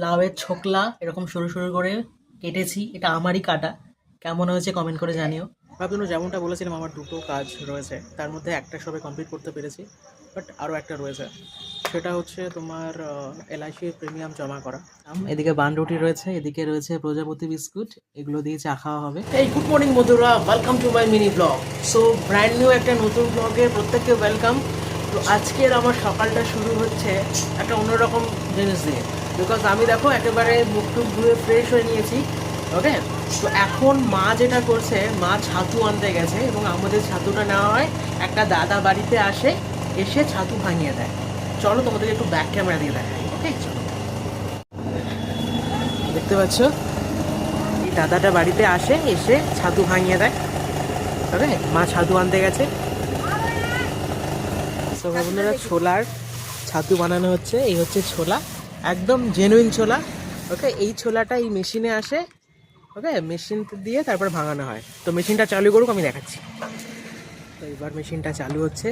লাউয়ের ছোকলা এরকম সরু সরু করে কেটেছি। এটা আমারই কাটা। কেমন হয়েছে কমেন্ট করে জানিও। ভাবতুন যেমনটা বলেছিলাম আমার দুটো কাজ রয়েছে, তার মধ্যে একটা সবে কমপ্লিট করতে পেরেছি, বাট আরও একটা রয়েছে। সেটা হচ্ছে তোমার এলআইসি প্রিমিয়াম জমা করা। এদিকে বান রুটি রয়েছে, এদিকে রয়েছে প্রজাপতি বিস্কুট, এগুলো দিয়ে চা খাওয়া হবে। এই গুড মর্নিং বন্ধুরা, welcome to my mini blog. So brand new একটা নতুন ব্লগে প্রত্যেককে ওয়েলকাম। তো আজকের আমার সকালটা শুরু হচ্ছে একটা অন্যরকম জিনিস দিয়ে, বিকজ আমি দেখো একেবারে মুখ টুক ধুয়ে ফ্রেশ হয়ে নিয়েছি। ওকে, তো এখন মা যেটা করছে, মা ছাতু আনতে গেছে এবং আমাদের ছাতুটা নেওয়া হয় একটা দাদা বাড়িতে আসে, এসে ছাতু ভাঙিয়ে দেয়। চলো তোমাদেরকে একটু ব্যাক ক্যামেরা দিয়ে দেখাই। ওকে, চলো। দেখতে পাচ্ছ এই দাদাটা বাড়িতে আসে, এসে ছাতু ভাঙিয়ে দেয়। ওকে, মা ছাতু আনতে গেছে। তো বন্ধুরা, ছোলার ছাতু বানানো হচ্ছে। এই হচ্ছে ছোলা, একদম জেনুইন ছোলা। ওকে, এই ছোলাটা এই মেশিনে আসে। ওকে, মেশিন দিয়ে তারপর ভাঙানো হয়। তো মেশিনটা চালু করুক, আমি দেখাচ্ছি। তো এবার মেশিনটা চালু হচ্ছে।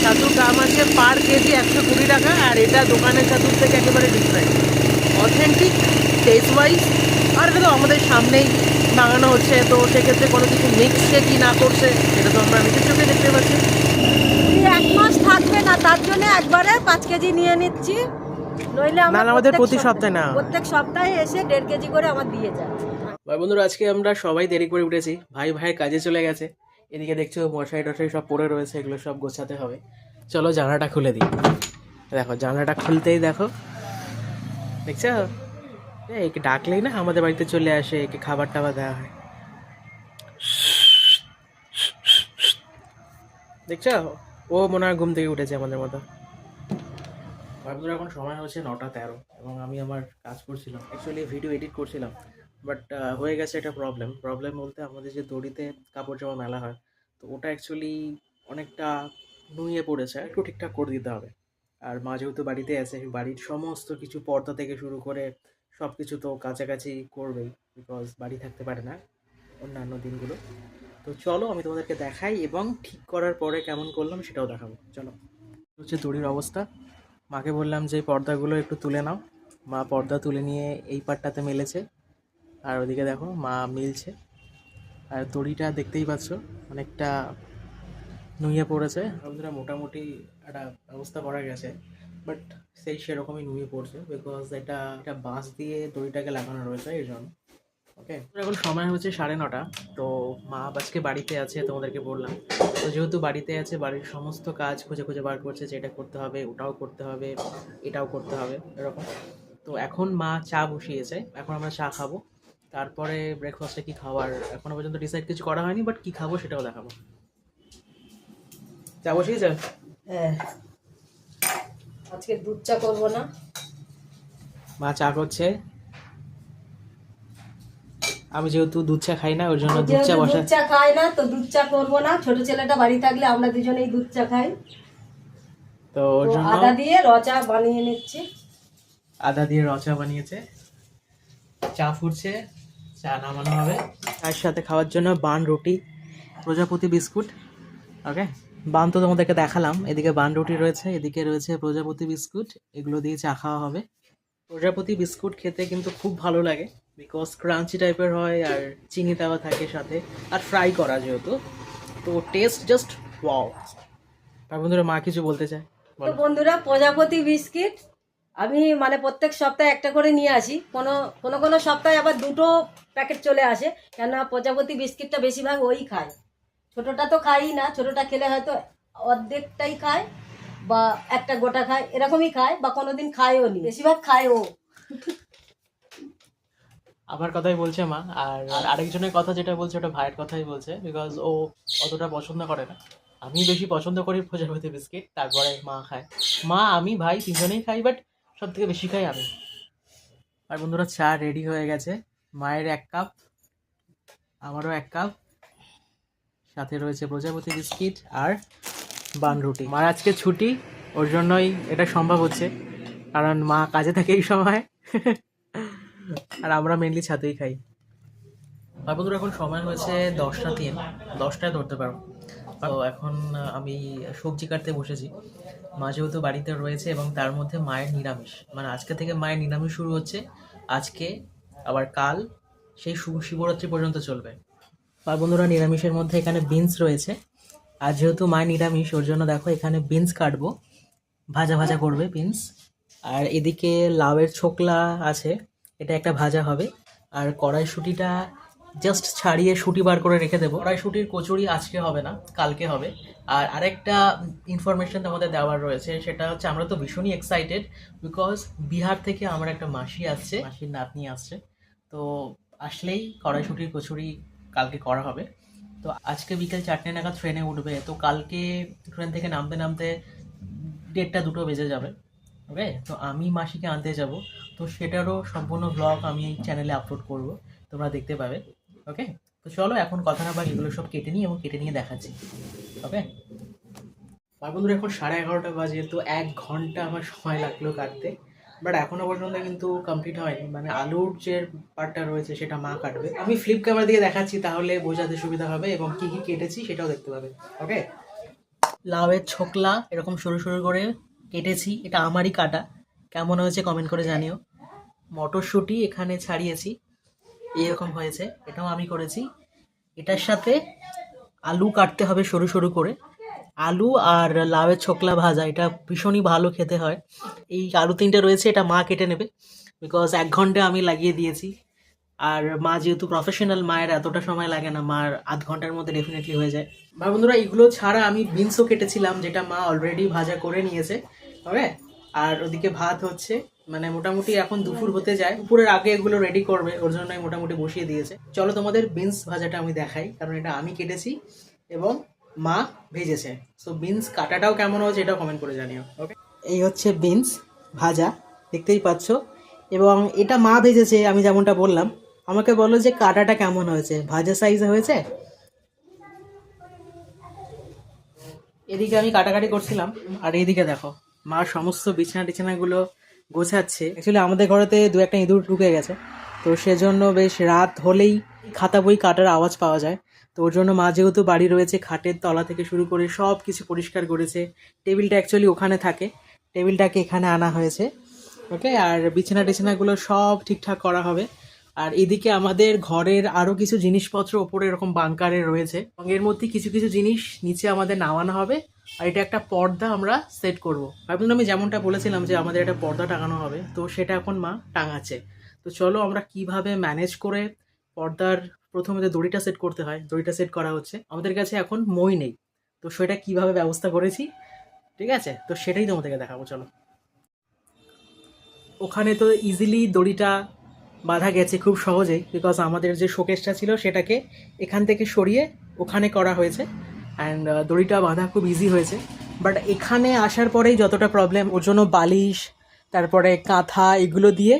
ছাতুর দাম আছে পার কেজি 120 টাকা, আর এটা দোকানের ছাতুর থেকে একেবারে ডিফারেন্ট, অথেন্টিক, টেস্ট ওয়াইজ। আর এটা তো আমাদের সামনেই বানানো হচ্ছে, তো সেক্ষেত্রে কোনো কিছু মিক্সে কি না করছে এটা তো আমরা নিজের চোখে দেখতে পাচ্ছি। উনি 1 মাস থাকবে না, তার জন্য একবারে 5 কেজি নিয়ে নিচ্ছি। নইলে না, আমরা আমাদের প্রতি সপ্তাহে না। প্রত্যেক সপ্তাহে এসে 1.5 কেজি করে আমার দিয়ে যায়। ভাই বন্ধুরা, আজকে আমরা সবাই দেরি করে উঠেছি। ভাই ভাইয়ের কাজে চলে গেছে। এদিকে দেখছো মশারি টশারি সব পড়ে রয়েছে, এগুলো সব গোছাতে হবে। চলো জানালাটা খুলে দিই। দেখো জানালাটা খুলতেই দেখো, দেখছো, একে ডাকলেই না আমাদের বাড়িতে চলে আসে, একে খাবার টাবার দেওয়া হয়। দেখছো, ও মনে হয় ঘুম থেকে উঠেছে আমাদের মতো। বন্ধুরা, এখন সময় হচ্ছে 9টা 13 এবং আমি আমার কাজ করছিলাম, অ্যাকচুয়ালি ভিডিও এডিট করছিলাম। বাট হয়ে গেছে একটা প্রবলেম বলতে, আমাদের যে দড়িতে কাপড় জামা মেলা হয়, তো ওটা অ্যাকচুয়ালি অনেকটা নুয়ে পড়েছে, একটু ঠিকঠাক করে দিতে হবে। আর মা যেহেতু বাড়িতে আছে, বাড়ির সমস্ত কিছু পর্দা থেকে শুরু করে সব কিছু তো কাছাকাছি করবেই, বিকজ বাড়ি থাকতে পারে না অন্যান্য দিনগুলো। তো চলো আমি তোমাদেরকে দেখাই, এবং ঠিক করার পরে কেমন করলাম সেটাও দেখাবো। চলো, হচ্ছে দড়ির অবস্থা। মাকে বললাম যে এই পর্দাগুলো একটু তুলে নাও। মা পর্দা তুলে নিয়ে এই পাটটাতে মেলেছে, আর ওদিকে দেখো মা মিলছে। আর দড়িটা দেখতেই পাচ্ছ অনেকটা নুয়ে পড়েছে। বন্ধুরা, মোটামুটি একটা ব্যবস্থা করা গেছে, বাট সেই সেরকমই নুয়ে পড়ছে, বিকজ এটা বাঁশ দিয়ে দড়িটাকে লাগানো রয়েছে এই জন্য। ওকে, এখন সময় হচ্ছে 9:30। তো মা আজকে বাড়িতে আছে, তোমাদেরকে বললাম। তো যেহেতু বাড়িতে আছে, বাড়ির সমস্ত কাজ খুঁজে খুঁজে বার করছে, যে এটা করতে হবে, ওটাও করতে হবে, এটাও করতে হবে, এরকম। তো এখন মা চা বসিয়েছে, এখন আমরা চা খাবো। তারপরে ব্রেকফাস্টে কি খাওয়ার এখনো পর্যন্ত ডিসাইড কিছু করা হয়নি, বাট কি খাবো সেটাও দেখাবো। চা বসিয়েছে? হ্যাঁ, আজকে দুধ চা করবো না। মা চা করছে। আমি যেহেতু দুধ চা খাই না, ওর জন্য দুধ চা যেহেতু বসা। দুধ চা খাই না, তো দুধ চা করবো না। ছোট ছেলেটা বাড়ি থাকলে আমরা দুজনেই দুধ চা খাই। তো ওর তো জন্য আদা দিয়ে র চা বানিয়ে নিচ্ছি। আদা দিয়ে র চা বানিয়েছে। চা ফুটছে, চা নামানো হবে। তার সাথে খাওয়ার জন্য বান রুটি, প্রজাপতি বিস্কুট। ওকে, বান তো তোমাদেরকে দেখালাম, এদিকে বান রুটি রয়েছে, এদিকে রয়েছে প্রজাপতি বিস্কুট, এগুলো দিয়ে চা খাওয়া হবে। প্রজাপতি বিস্কুট খেতে কিন্তু খুব ভালো লাগে, বিকজ ক্রাঞ্চি টাইপের হয়, আর চিনি দেওয়া থাকে সাথে, আর ফ্রাই করা যেহেতু, তো টেস্ট জাস্ট ওয়াও। আর বন্ধুরা, মা কিছু বলতে চায়, তো বলো। বন্ধুরা, প্রজাপতি বিস্কিট আমি মানে প্রত্যেক সপ্তাহে একটা করে নিয়ে আসি। কোনো কোনো কোনো সপ্তাহে আবার 2টো প্যাকেট চলে আসে, কেননা প্রজাপতি বিস্কিটটা বেশিরভাগ ওই খায়। ছোটটা তো খাই না, ছোটটা খেলে হয়তো অর্ধেকটাই খায় বা একটা গোটা খায়, এরকমই খায়, বা কোনোদিন খায়ও নি, বেশিরভাগ খায় ও। আমার কথাই বলছে মা, আর আরেকজনের কথা যেটা বলছে ওটা ভাইয়ের কথাই বলছে, বিকজ ও অতটা পছন্দ করে না। আমি বেশি পছন্দ করি প্রজাপতি বিস্কিট, তারপরে মা খায়। মা, আমি, ভাই তিনজনেই খাই, বাট সব থেকে বেশি খাই আমি। আর বন্ধুরা, চা রেডি হয়ে গেছে। মায়ের 1 কাপ, আমারও 1 কাপ, সাথে রয়েছে প্রজাপতি বিস্কিট আর বান রুটি। মার আজকে ছুটি, ওর জন্যই এটা সম্ভব হচ্ছে, কারণ মা কাজে থাকে এই সময় আর আমরা মেনলি ছাতেই খাই। আর বন্ধুরা এখন সময় হয়েছে 10টা 3, 10টায় ধরতে পারো। তো এখন আমি সবজি কাটতে বসেছি। মা যেহেতু বাড়িতে রয়েছে এবং তার মধ্যে মায়ের নিরামিষ, মানে আজকে থেকে মায়ের নিরামিষ শুরু হচ্ছে। আজকে আবার কাল সেই শিবরাত্রি পর্যন্ত চলবে। আর বন্ধুরা নিরামিষের মধ্যে এখানে বিনস রয়েছে, আর যেহেতু মায়ের নিরামিষ ওর জন্য দেখো এখানে বিনস কাটবো, ভাজা ভাজা করবে বিনস। আর এদিকে লাউয়ের ছোকলা আছে, এটা একটা ভাজা হবে। আর কড়াইশুঁটিটা জাস্ট ছাড়িয়ে শুঁটি বার করে রেখে দেবো। কড়াইশুঁটির কচুরি আজকে হবে না, কালকে হবে। আর আরেকটা ইনফরমেশন তোমাদের দেওয়ার রয়েছে, সেটা হচ্ছে আমরা তো ভীষণই এক্সাইটেড, বিকজ বিহার থেকে আমার একটা মাসি আসছে, মাসির নাতনি আসছে। তো আসলেই কড়াইশুঁটির কচুরি কালকে করা হবে। তো আজকে বিকেল 4টে নাগাদ ট্রেনে উঠবে, তো কালকে ট্রেন থেকে নামতে নামতে 1:30-2 বেজে যাবে। ওকে, তো আমি মাসিকে আনতে যাব, তো সেটারও সম্পূর্ণ ব্লগ আমি এই চ্যানেলে আপলোড করব, তোমরা দেখতে পাবে। ওকে, তো চলো এখন কথা না বাকি এগুলো সব কেটে নিই এবং কেটে নিয়ে দেখাচ্ছি। ওকে, আর বন্ধুরা এখন 11:30 বাজে, তো 1 ঘন্টা আমার সময় লাগলো কাটতে, বাট এখনো পর্যন্ত কিন্তু কমপ্লিট হয়নি। মানে আলুর যে পার্টটা রয়েছে সেটা মা কাটবে, আমি ফ্লিপ ক্যামেরা দিয়ে দেখাচ্ছি, তাহলে বোঝাতে সুবিধা হবে এবং কি কি কেটেছি সেটাও দেখতে পাবে। ওকে, লাউয়ের ছোকলা এরকম সরু সরু করে কেটেছি, এটা আমারই কাটা, কেমন হয়েছে কমেন্ট করে জানিও। মটরশুঁটি এখানে ছাড়িয়েছি, এরকম হয়েছে, এটাও আমি করেছি। এটার সাথে আলু কাটতে হবে সরু সরু করে, আলু আর লাউয়ের ছোকলা ভাজা, এটা ভীষণই ভালো খেতে হয়। এই আলু 3টে রয়েছে, এটা মা কেটে নেবে, বিকজ 1 ঘন্টা আমি লাগিয়ে দিয়েছি। আর মা যেহেতু প্রফেশনাল, মায়ের এতটা সময় লাগে না, মার আধ ঘন্টার মধ্যে ডেফিনেটলি হয়ে যায়। ভাই বন্ধুরা এগুলো ছাড়া আমি বিনসও কেটেছিলাম, যেটা মা অলরেডি ভাজা করে নিয়েছে। ওকে, আর ওদিকে ভাত হচ্ছে, মানে মোটামুটি এখন দুপুর হতে যায়, দুপুরের আগে এগুলো রেডি করবে, ওর জন্যই মোটামুটি বসিয়ে দিয়েছে। চলো তোমাদের বিনস ভাজাটা আমি দেখাই, কারণ এটা আমি কেটেছি এবং মা ভেজেছে। সো বিনস কাটাটাও কেমন হয়েছে এটাও কমেন্ট করে জানিও। ওকে, এই হচ্ছে বিনস ভাজা, দেখতেই পাচ্ছ, এবং এটা মা ভেজেছে। আমি যেমনটা বললাম, আমাকে বলো যে কাটাটা কেমন হয়েছে, ভাজা সাইজে হয়েছে? এদিকে আমি কাটাকাটি করছিলাম, আর এইদিকে দেখো মা সমস্ত বিছানা টিছানাগুলো গোছাচ্ছে। অ্যাকচুয়ালি আমাদের ঘরেতে 2-1টা ইঁদুর ঢুকে গেছে, তো সেজন্য বেশ রাত হলেই খাতা বই কাটার আওয়াজ পাওয়া যায়। তো ওর জন্য মা যেহেতু বাড়ি রয়েছে, খাটের তলা থেকে শুরু করে সব কিছু পরিষ্কার করেছে। টেবিলটা অ্যাকচুয়ালি ওখানে থাকে, টেবিলটাকে এখানে আনা হয়েছে। ওকে, আর বিছানা টিছানাগুলো সব ঠিকঠাক করা হবে। আর এদিকে আমাদের ঘরের আরো কিছু জিনিসপত্র ওপরে এরকম বাংকারে রয়েছে, এবং এর মধ্যে কিছু কিছু জিনিস নিচে আমাদের নামানো হবে। আর এটা একটা পর্দা আমরা সেট করবো। ভাবলাম আমি যেমনটা বলেছিলাম যে আমাদের একটা পর্দা টাঙানো হবে, তো সেটা এখন মা টাঙাচ্ছে। তো চলো আমরা কিভাবে ম্যানেজ করে পর্দার প্রথমে যে দড়িটা সেট করতে হয়, দড়িটা সেট করা হচ্ছে। আমাদের কাছে এখন মই নেই, তো সেটা কিভাবে ব্যবস্থা করেছি, ঠিক আছে, তো সেটাই তোমাদেরকে দেখাবো। চলো, ওখানে তো ইজিলি দড়িটা বাঁধা গেছে খুব সহজেই, বিকজ আমাদের যে শোকেসটা ছিল সেটাকে এখান থেকে সরিয়ে ওখানে করা হয়েছে, অ্যান্ড দড়িটা বাঁধা খুব ইজি হয়েছে। বাট এখানে আসার পরেই যতটা প্রবলেম, ওর জন্য বালিশ, তারপরে কাঁথা, এগুলো দিয়ে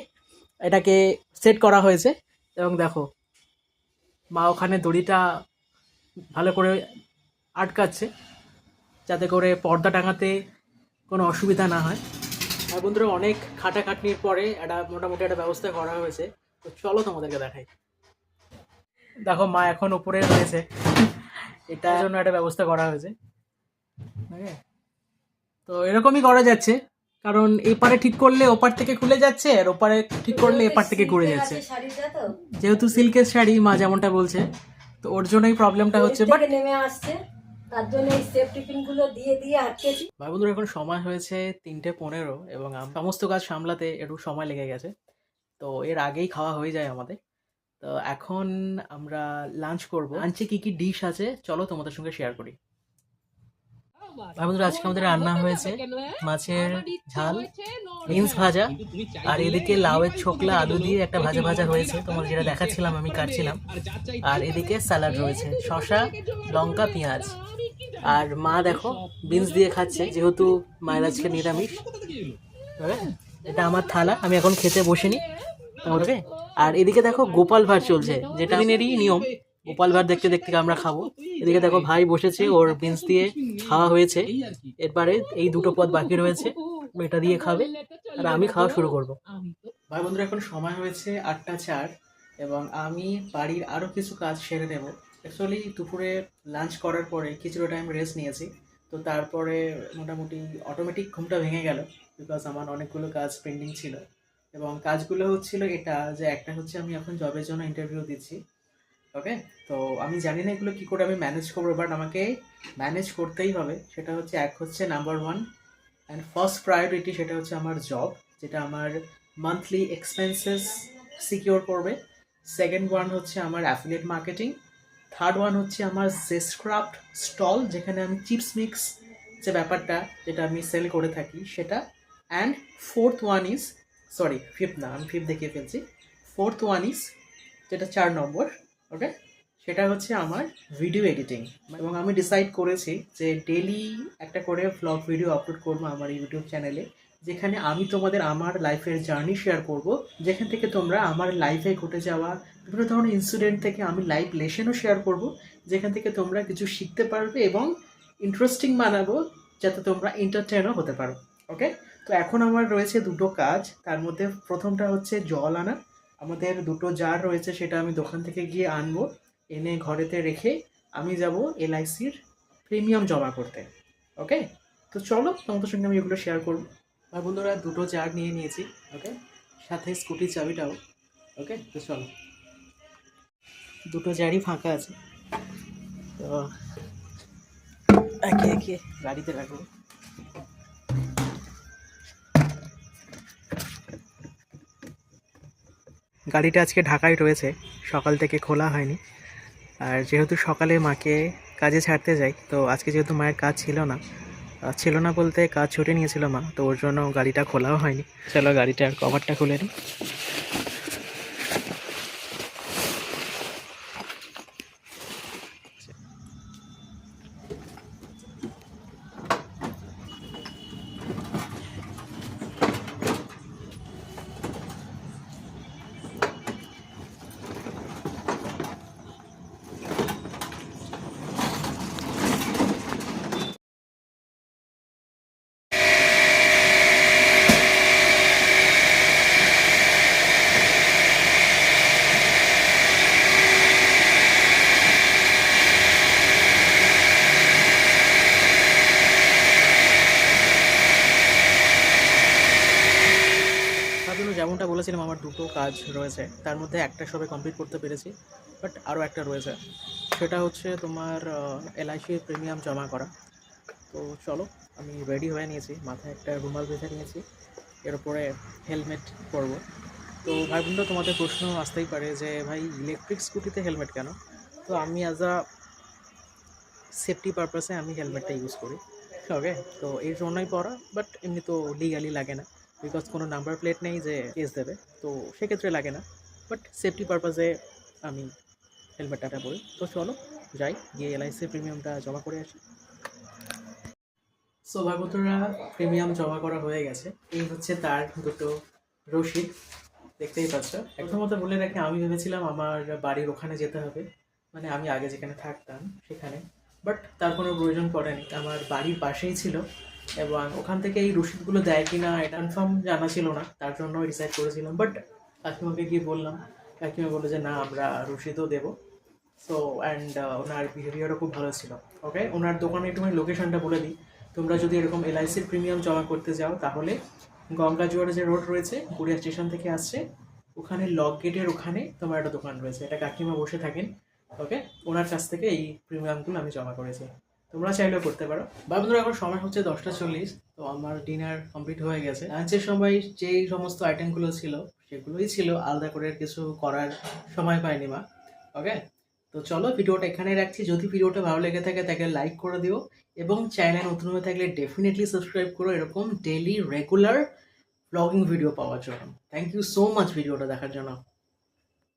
এটাকে সেট করা হয়েছে। এবং দেখো মা ওখানে দড়িটা ভালো করে আটকাচ্ছে, যাতে করে পর্দা টাঙাতে কোনো অসুবিধা না হয়। আর বন্ধুরা অনেক খাটাখাটনির পরে একটা মোটামুটি একটা ব্যবস্থা করা হয়েছে, তো চলো তোমাদেরকে দেখাই। দেখো মা এখন উপরে রয়েছে, এটার জন্য একটা ব্যবস্থা করা হয়েছে। ওকে, তো এরকমই করা যাচ্ছে, কারণ এপারে ঠিক করলে ওপার থেকে খুলে যাচ্ছে, আর ওপারে ঠিক করলে এপার থেকে ঘুরে যাচ্ছে। শাড়িটা তো যেহেতু সিল্কের শাড়ি মা যেমনটা বলছে, তো ওর জন্যই প্রবলেমটা হচ্ছে। বাট নেমে আসছে, তার জন্য এই সেফ টিফিন গুলো দিয়ে দিয়ে আটকেছি। ভাই বন্ধুরা এখন সময় হয়েছে 3:15, এবং সমস্ত কাজ সামলাতে একটু সময় লেগে গেছে, তো এর আগেই খাওয়া হয়ে যায় আমাদের। তো এখন আমরা লাঞ্চ করব। লাঞ্চে কি কি ডিশ আছে চলো তোমাদের সঙ্গে শেয়ার করি। ভাই বন্ধুরা আজকে আমাদের রান্না হয়েছে মাছের ঝাল, বিনস ভাজা, আর এদিকে লাউয়ের ছোকলা আলু দিয়ে একটা ভাজা ভাজা হয়েছে, তোমাদের যেটা দেখাচ্ছিলাম আমি কাটছিলাম। আর এদিকে স্যালাড রয়েছে, শসা, লঙ্কা, পেঁয়াজ। আর মা দেখো বিনস দিয়ে খাচ্ছে, যেহেতু মায়ের আজকে নিরামিষ। এটা আমার থালা, আমি এখন খেতে বসিনি। ওকে, আর এদিকে দেখো গোপাল ভাঁড় চলছে, যেটা দিনেরই নিয়ম, গোপাল ভাঁড় দেখতে দেখতে আমরা খাবো। এদিকে দেখো ভাই বসেছে, ওর বিনস দিয়ে খাওয়া হয়েছে, এরপরে এই দুটো পদ বাকি রয়েছে, এটা দিয়ে খাবে আর আমি খাওয়া শুরু করব। ভাই বন্ধুরা এখন সময় হয়েছে 8টা 4 এবং আমি বাড়ির আরও কিছু কাজ সেরে নেব। অ্যাকচুয়ালি দুপুরে লাঞ্চ করার পরে কিছুটা টাইম রেস্ট নিয়েছি, তো তারপরে মোটামুটি অটোমেটিক ঘুমটা ভেঙে গেল, বিকজ আমার অনেকগুলো কাজ পেন্ডিং ছিল। এবং কাজগুলো হচ্ছিল এটা, যে একটা হচ্ছে আমি এখন জবের জন্য ইন্টারভিউ দিচ্ছি। ওকে, তো আমি জানি না এগুলো কী করে আমি ম্যানেজ করবো, বাট আমাকে ম্যানেজ করতেই হবে। সেটা হচ্ছে এক হচ্ছে নাম্বার 1 অ্যান্ড ফার্স্ট প্রায়োরিটি, সেটা হচ্ছে আমার জব, যেটা আমার মান্থলি এক্সপেন্সেস সিকিওর করবে। সেকেন্ড ওয়ান হচ্ছে আমার অ্যাফিলিয়েট মার্কেটিং। থার্ড ওয়ান হচ্ছে আমার জেস্টক্রাফট স্টল, যেখানে আমি চিপস মিক্স যে ব্যাপারটা যেটা আমি সেল করে থাকি সেটা। And fourth one is, sorry fifth না, আমি ফিফথ দেখিয়ে ফেলছি। ফোর্থ ওয়ান ইজ, যেটা 4 নম্বর, ওকে, সেটা হচ্ছে আমার ভিডিও এডিটিং। এবং আমি ডিসাইড করেছি যে ডেলি একটা করে ভ্লগ ভিডিও আপলোড করবো আমার ইউটিউব চ্যানেলে, যেখানে আমি তোমাদের আমার লাইফের জার্নি শেয়ার করব, যেখান থেকে তোমরা আমার লাইফে ঘটে যাওয়া বিভিন্ন ধরনের ইনসিডেন্ট থেকে আমি লাইফ লেসনও শেয়ার করব, যেখান থেকে তোমরা কিছু শিখতে পারবে এবং ইন্টারেস্টিং বানাবো, যাতে তোমরা এন্টারটেনও হতে পারো। ওকে, তো এখন আমার রয়েছে দুটো কাজ, তার মধ্যে প্রথমটা হচ্ছে জল আনা। আমাদের দুটো জার রয়েছে, সেটা আমি দোকান থেকে গিয়ে আনবো, এনে ঘরেতে রেখে আমি যাব LICর প্রিমিয়াম জমা করতে। ওকে, তো চলো তোমাদের সঙ্গে আমি এগুলো শেয়ার করবো। আর বন্ধুরা দুটো জার নিয়ে নিয়েছি, ওকে, সাথে স্কুটির চাবিটাও। ওকে, তো চলো, দুটো জারই ফাঁকা আছে, তো একে একে গাড়িতে রাখবো। গাড়িটা আজকে ঢাকায় রয়েছে, সকাল থেকে খোলা হয়নি। আর যেহেতু সকালে মাকে কাজে ছাড়তে যাই, তো আজকে যেহেতু মায়ের কাজ ছিল না বলতে কাজ ছুটে নিয়েছিল মা, তো ওর জন্য গাড়িটা খোলাও হয়নি। চলো গাড়িটার কভারটা খুলে নিই। তার জন্য যেমনটা বলেছিলাম আমার দুটো কাজ রয়েছে, তার মধ্যে একটা সবে কমপ্লিট করতে পেরেছি, বাট আরও একটা রয়েছে, সেটা হচ্ছে তোমার LIC প্রিমিয়াম জমা করা। তো চলো, আমি রেডি হয়ে নিয়েছি, মাথায় একটা রুমাল বেঁধে নিয়েছি, এর উপরে হেলমেট পরবো। তো ভাই বন্ধু তোমাদের প্রশ্ন আসতেই পারে যে ভাই ইলেকট্রিক স্কুটিতে হেলমেট কেন? তো আমি অ্যাজ আ সেফটি পারপাসে আমি হেলমেটটা ইউজ করি। ওকে, তো এই জন্যই পরা, বাট এমনি তো লিগালি লাগে না, বিকজ কোনো নাম্বার প্লেট নেই যে কেস দেবে, তো সেক্ষেত্রে লাগে না, বাট সেফটি পারপাসে আমি হেলমেটটা পরি। তো চলো যাই, গিয়ে LIC প্রিমিয়ামটা জমা করে আসি। সো ভাই বন্ধুরা, প্রিমিয়াম জমা করা হয়ে গেছে, এই হচ্ছে তার দুটো রসিদ, দেখতেই পাচ্ছ। একদম মতো বলে রাখি, আমি ভেবেছিলাম আমার বাড়ির ওখানে যেতে হবে, মানে আমি আগে যেখানে থাকতাম সেখানে, বাট তার কোনো প্রয়োজন পড়েনি, আমার বাড়ির পাশেই ছিল। এবং ওখান থেকে এই রসিদগুলো দেয় কি না এটা কনফার্ম জানা ছিল না, তার জন্য ডিসাইড করেছিলাম। বাট কাকিমাকে গিয়ে বললাম, কাকিমা বললো যে না, আমরা রসিদও দেবো। সো অ্যান্ড ওনার বিহেভিয়ারও খুব ভালো ছিল। ওকে, ওনার দোকানে একটু লোকেশনটা বলে দিই, তোমরা যদি এরকম LICর প্রিমিয়াম জমা করতে যাও, তাহলে গঙ্গাজোয়ারে যে রোড রয়েছে, গড়িয়া স্টেশন থেকে আসছে, ওখানে লক গেটের ওখানে তোমার একটা দোকান রয়েছে, এটা কাকিমা বসে থাকেন। ওকে, ওনার কাছ থেকে এই প্রিমিয়ামগুলো আমি জমা করেছি, তোমরা চাইলেও করতে পারো। বা বন্ধুরা এখন সময় হচ্ছে 10টা 40, তো আমার ডিনার কমপ্লিট হয়ে গেছে। লাঞ্চের সময় যেই সমস্ত আইটেমগুলো ছিল সেগুলোই ছিল, আলাদা করে কিছু করার সময় পাইনি মা। ওকে, তো চলো ভিডিওটা এখানেই রাখছি। যদি ভিডিওটা ভালো লেগে থাকে তাকে লাইক করে দিও, এবং চ্যানেলে নতুন হয়ে থাকলে ডেফিনেটলি সাবস্ক্রাইব করো এরকম ডেইলি রেগুলার ব্লগিং ভিডিও পাওয়ার জন্য। থ্যাংক ইউ সো মাচ ভিডিওটা দেখার জন্য।